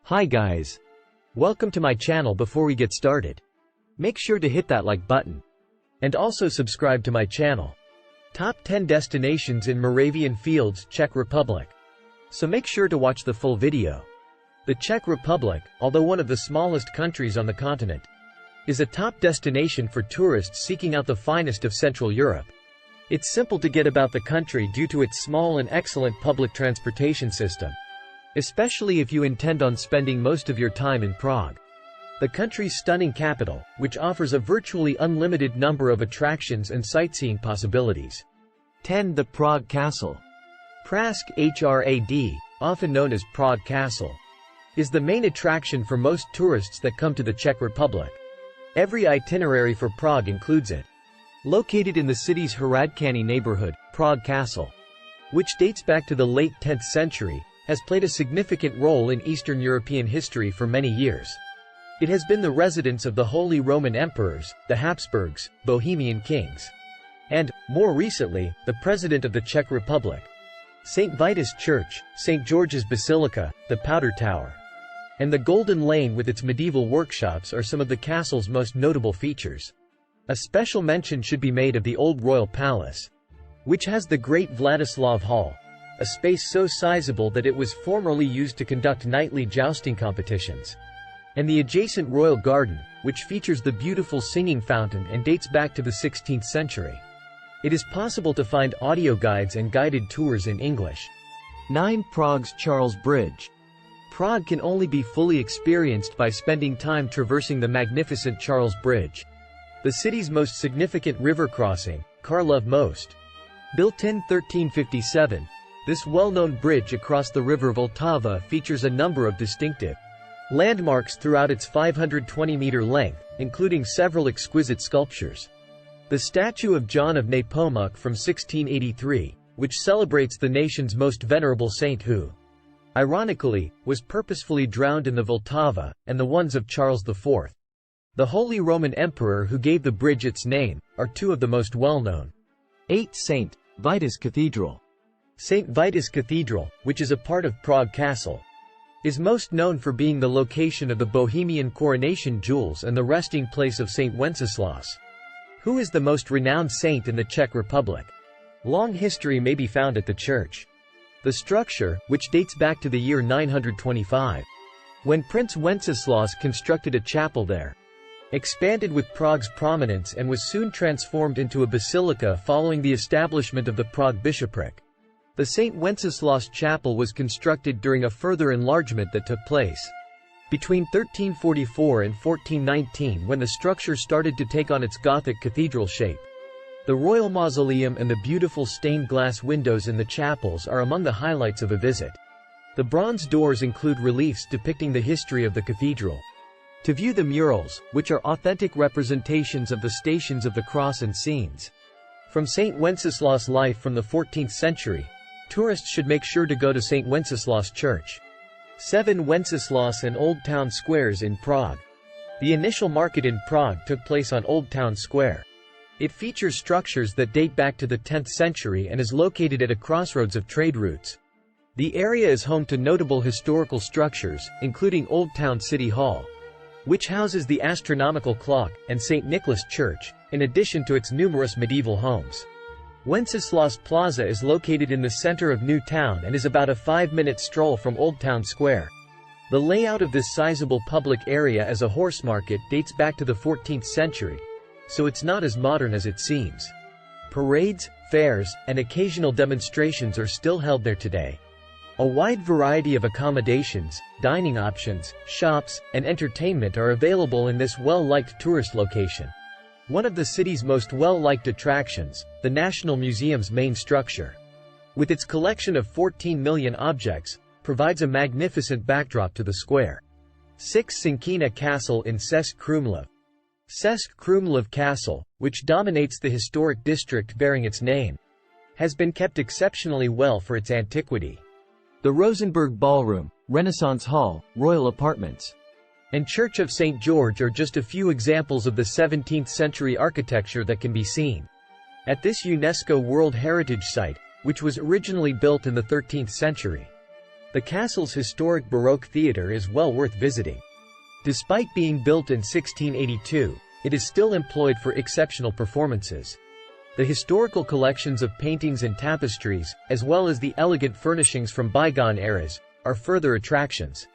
Hi guys. Welcome to my channel. Before we get started, make sure to hit that like button. And also subscribe to my channel. Top 10 destinations in Moravian Fields, Czech Republic. So make sure to watch the full video. The Czech Republic, although one of the smallest countries on the continent, is a top destination for tourists seeking out the finest of Central Europe. It's simple to get about the country due to its small and excellent public transportation system, especially if you intend on spending most of your time in Prague, the country's stunning capital, which offers a virtually unlimited number of attractions and sightseeing possibilities. 10. The Prague Castle. Prague, often known as Prague Castle, is the main attraction for most tourists that come to the Czech Republic. Every itinerary for Prague includes it. Located in the city's Hradčany neighborhood, Prague Castle, which dates back to the late 10th century, has played a significant role in Eastern European history for many years. It has been the residence of the Holy Roman Emperors, the Habsburgs, Bohemian kings, and, more recently, the President of the Czech Republic. St. Vitus Church, St. George's Basilica, the Powder Tower, and the Golden Lane with its medieval workshops are some of the castle's most notable features. A special mention should be made of the Old Royal Palace, which has the Great Vladislav Hall, a space so sizable that it was formerly used to conduct nightly jousting competitions, and the adjacent Royal Garden, which features the beautiful singing fountain and dates back to the 16th century. It is possible to find audio guides and guided tours in English. 9. Prague's Charles Bridge. Prague can only be fully experienced by spending time traversing the magnificent Charles Bridge, the city's most significant river crossing, Karlovy Vary. Built in 1357, this well-known bridge across the river Vltava features a number of distinctive landmarks throughout its 520-meter length, including several exquisite sculptures. The statue of John of Nepomuk from 1683, which celebrates the nation's most venerable saint who, ironically, was purposefully drowned in the Vltava, and the ones of Charles IV, the Holy Roman Emperor who gave the bridge its name, are two of the most well-known. 8. St. Vitus Cathedral. St. Vitus Cathedral, which is a part of Prague Castle, is most known for being the location of the Bohemian coronation jewels and the resting place of St. Wenceslas, who is the most renowned saint in the Czech Republic. Long history may be found at the church. The structure, which dates back to the year 925, when Prince Wenceslas constructed a chapel there, expanded with Prague's prominence and was soon transformed into a basilica following the establishment of the Prague bishopric. The St. Wenceslas Chapel was constructed during a further enlargement that took place between 1344 and 1419, when the structure started to take on its Gothic cathedral shape. The royal mausoleum and the beautiful stained glass windows in the chapels are among the highlights of a visit. The bronze doors include reliefs depicting the history of the cathedral. To view the murals, which are authentic representations of the Stations of the Cross and scenes from St. Wenceslas' life from the 14th century, tourists should make sure to go to St. Wenceslas Church. 7. Wenceslas and Old Town Squares in Prague. The initial market in Prague took place on Old Town Square. It features structures that date back to the 10th century and is located at a crossroads of trade routes. The area is home to notable historical structures, including Old Town City Hall, which houses the astronomical clock, and St. Nicholas Church, in addition to its numerous medieval homes. Wenceslas Plaza is located in the center of New Town and is about a 5-minute stroll from Old Town Square. The layout of this sizable public area as a horse market dates back to the 14th century, so it's not as modern as it seems. Parades, fairs, and occasional demonstrations are still held there today. A wide variety of accommodations, dining options, shops, and entertainment are available in this well-liked tourist location. One of the city's most well-liked attractions, the National Museum's main structure, with its collection of 14 million objects, provides a magnificent backdrop to the square. 6. Sinkina Castle in Cesky Krumlov. Cesky Krumlov Castle, which dominates the historic district bearing its name, has been kept exceptionally well for its antiquity. The Rosenberg Ballroom, Renaissance Hall, Royal Apartments, and Church of St. George are just a few examples of the 17th-century architecture that can be seen at this UNESCO World Heritage Site, which was originally built in the 13th century. The castle's historic Baroque theatre is well worth visiting. Despite being built in 1682, it is still employed for exceptional performances. The historical collections of paintings and tapestries, as well as the elegant furnishings from bygone eras, are further attractions.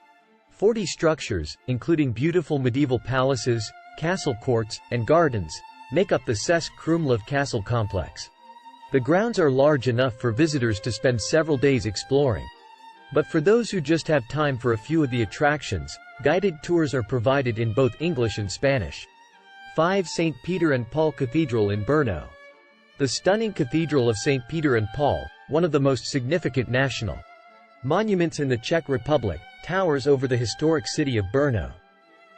40 structures, including beautiful medieval palaces, castle courts, and gardens, make up the Cesky Krumlov castle complex. The grounds are large enough for visitors to spend several days exploring. But for those who just have time for a few of the attractions, guided tours are provided in both English and Spanish. 5. St. Peter and Paul Cathedral in Brno. The stunning Cathedral of St. Peter and Paul, one of the most significant national monuments in the Czech Republic, towers over the historic city of Brno.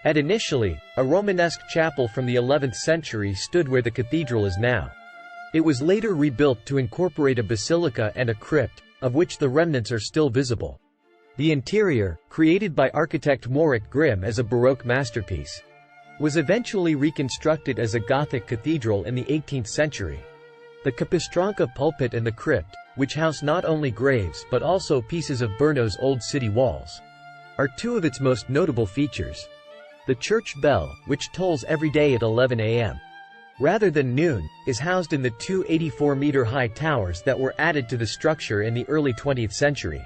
Initially, a Romanesque chapel from the 11th century stood where the cathedral is now. It was later rebuilt to incorporate a basilica and a crypt, of which the remnants are still visible. The interior, created by architect Moritz Grimm as a Baroque masterpiece, was eventually reconstructed as a Gothic cathedral in the 18th century. The Kapistranka pulpit and the crypt, which house not only graves but also pieces of Brno's old city walls, are two of its most notable features. The church bell, which tolls every day at 11 a.m. rather than noon, is housed in the two 84-meter-high towers that were added to the structure in the early 20th century.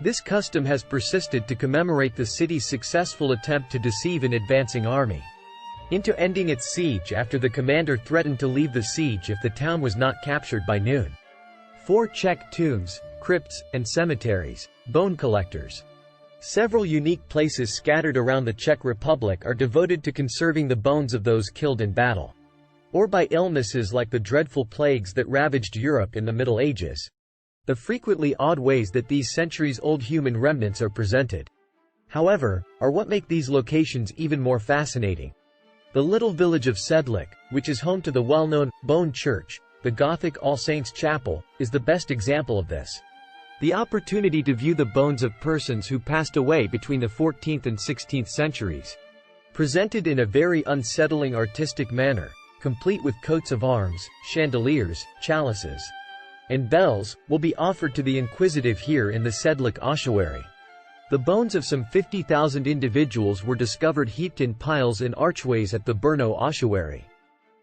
This custom has persisted to commemorate the city's successful attempt to deceive an advancing army into ending its siege after the commander threatened to leave the siege if the town was not captured by noon. 4 Czech tombs, crypts, and cemeteries, bone collectors. Several unique places scattered around the Czech Republic are devoted to conserving the bones of those killed in battle, or by illnesses like the dreadful plagues that ravaged Europe in the Middle Ages. The frequently odd ways that these centuries-old human remnants are presented, however, are what make these locations even more fascinating. The little village of Sedlec, which is home to the well-known Bone Church, the Gothic All Saints Chapel, is the best example of this. The opportunity to view the bones of persons who passed away between the 14th and 16th centuries, presented in a very unsettling artistic manner, complete with coats of arms, chandeliers, chalices, and bells, will be offered to the inquisitive here in the Sedlec ossuary. The bones of some 50,000 individuals were discovered heaped in piles in archways at the Brno ossuary.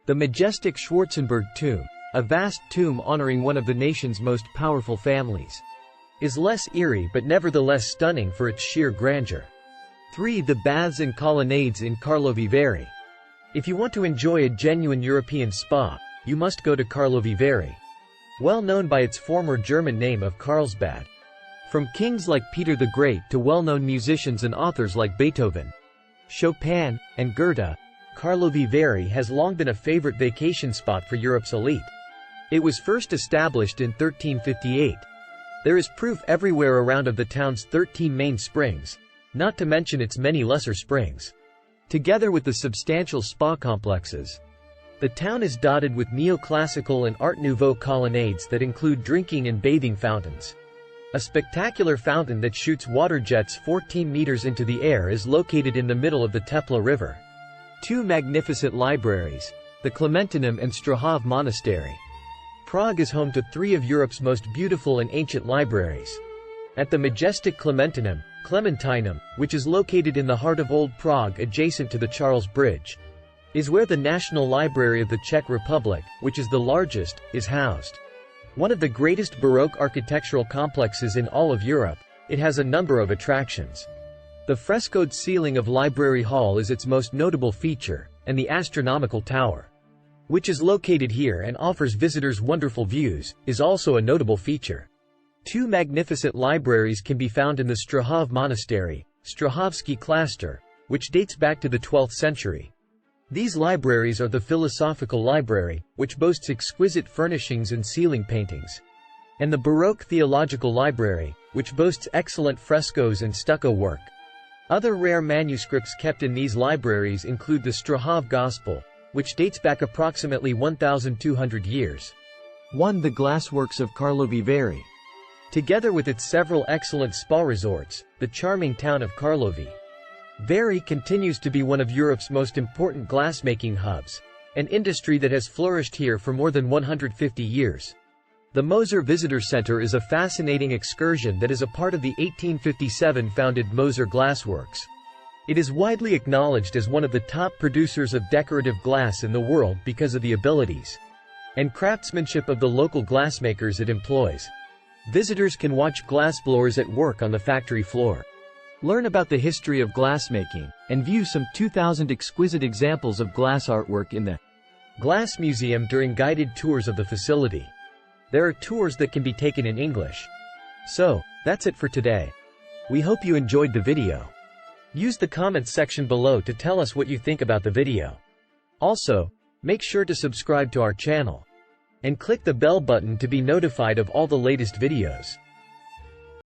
The majestic Schwarzenberg tomb, a vast tomb honoring one of the nation's most powerful families, is less eerie but nevertheless stunning for its sheer grandeur. 3. The baths and colonnades in Karlovy Vary. If you want to enjoy a genuine European spa, you must go to Karlovy Vary, well known by its former German name of Karlsbad. From kings like Peter the Great to well-known musicians and authors like Beethoven, Chopin, and Goethe, Karlovy Vary has long been a favorite vacation spot for Europe's elite. It was first established in 1358. There is proof everywhere around of the town's 13 main springs, not to mention its many lesser springs. Together with the substantial spa complexes, the town is dotted with neoclassical and Art Nouveau colonnades that include drinking and bathing fountains. A spectacular fountain that shoots water jets 14 meters into the air is located in the middle of the Tepla River. 2 magnificent libraries, the Klementinum and Strahov Monastery. Prague is home to 3 of Europe's most beautiful and ancient libraries. At the majestic Clementinum, which is located in the heart of Old Prague adjacent to the Charles Bridge, is where the National Library of the Czech Republic, which is the largest, is housed. One of the greatest Baroque architectural complexes in all of Europe, it has a number of attractions. The frescoed ceiling of Library Hall is its most notable feature, and the astronomical tower, which is located here and offers visitors wonderful views, is also a notable feature. 2 magnificent libraries can be found in the Strahov Monastery, Strahovski Klášter, which dates back to the 12th century. These libraries are the Philosophical Library, which boasts exquisite furnishings and ceiling paintings, and the Baroque Theological Library, which boasts excellent frescoes and stucco work. Other rare manuscripts kept in these libraries include the Strahov Gospel, which dates back approximately 1,200 years. 1. The glassworks of Karlovy Vary. Together with its several excellent spa resorts, the charming town of Karlovy Vary continues to be one of Europe's most important glassmaking hubs, an industry that has flourished here for more than 150 years. The Moser Visitor Center is a fascinating excursion that is a part of the 1857 founded Moser Glassworks. It is widely acknowledged as one of the top producers of decorative glass in the world because of the abilities and craftsmanship of the local glassmakers it employs. Visitors can watch glassblowers at work on the factory floor, learn about the history of glassmaking, and view some 2,000 exquisite examples of glass artwork in the Glass Museum during guided tours of the facility. There are tours that can be taken in English. So, that's it for today. We hope you enjoyed the video. Use the comments section below to tell us what you think about the video. Also, make sure to subscribe to our channel and click the bell button to be notified of all the latest videos.